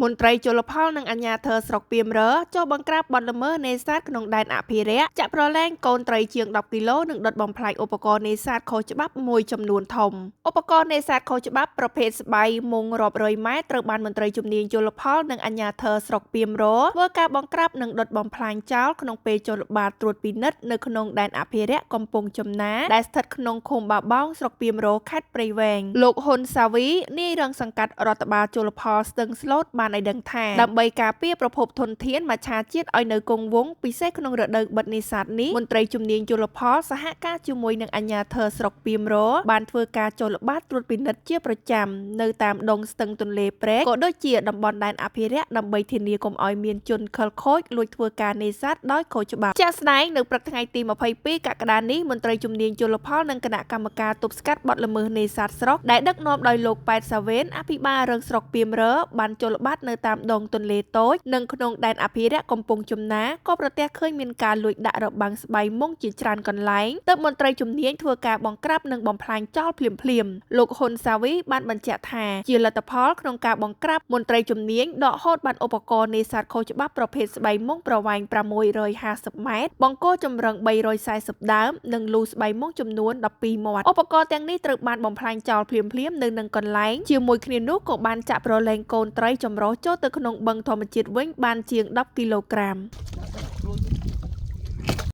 មន្ត្រីជលផលនិងអាជ្ញាធរស្រុកពាមរចូលបង្ក្រាបបទល្មើសនេសាទក្នុងដែនអភិរក្សចាក់ប្រឡែងកូនត្រីជាង10គីឡូនិងដុតបំផ្លាញឧបករណ៍នេសាទខុសច្បាប់មួយចំនួនធំឧបករណ៍នេសាទខុសច្បាប់ប្រភេទស្បៃមុងរាប់រយម៉ែត្រត្រូវបានមន្ត្រីជំនាញជលផលនិងអាជ្ញាធរស្រុកពាមរធ្វើការបង្ក្រាបនិងដុតបំផ្លាញចោលក្នុងពេលចលបាតត្រួតពិនិត្យនៅក្នុងដែនអភិរក្សកំពង់ចំណាដែលស្ថិតក្នុងឃុំបាបោងស្រុកពាមរខេត្តព្រៃវែងលោកហ៊ុនសាវីនាយរងសង្កាត់រដ្ឋបាលជលផលស្ទឹងស្លូតបានឲ្យដឹងថាដើម្បីការពារប្រភពធនធានមច្ឆជាតិឲ្យនៅគង់វង្សពិសេសក្នុងរដូវបិទនេសាទនេះមន្ត្រីជំនាញជលផលសហការជាមួយនឹងអាជ្ញាធរស្រុកពាមរបានធ្វើការចលបាតត្រួតពិនិត្យជាប្រចាំនៅតាមដងស្ទឹងទន្លេព្រែកក៏ដូចជាតំបន់ដែនអភិរក្សដើម្បីធានាកុំឲ្យមានជនខិលខូចលួចធ្វើការនេសាទដោយខុសច្បាប់ជាក់ស្ដែងនៅព្រឹកថ្ងៃទី22កក្កដានេះមន្ត្រីជំនាញជលផលនិងគណៈកម្មការទប់ស្កាត់បទល្មើសនេសាទស្រុកដែលដឹកនាំដោយលោកប៉ែតសាវ៉េនអភិបាលរងស្រុកពាមរបានចលបាតនៅតាមដងទន្លេតូចនិងក្នុងដែនអភិរក្សកំពង់ចំណាក៏ប្រទះឃើញមានការលួចដាក់របាំងស្បៃមុងជាច្រើនកន្លែងទើបមន្ត្រីជំនាញធ្វើការបង្ក្រាបនិងបំផ្លាញចោលភ្លាមៗលោកហ៊ុនសាវីបានបញ្ជាក់ថាជាលទ្ធផលក្នុងការបង្ក្រាបមន្ត្រីជំនាញដកហូតបានឧបករណ៍នេសាទខុសច្បាប់ប្រភេទស្បៃមុងប្រវែង650ម៉ែត្របង្គោលចម្រឹង340ដើមនិងលូស្បៃមុងចំនួន12មាត់ឧបករណ៍ទាំងនេះត្រូវបានបំផ្លាញចោលភ្លាមៗនៅនឹងកន្លែងជាមួយគ្នានោះក៏បានចាក់ប្រឡែងកូនត្រីចម្រុះចូលទៅក្នុងបឹងធម្មជាតិវិញបានជាង10គីឡូក្រាម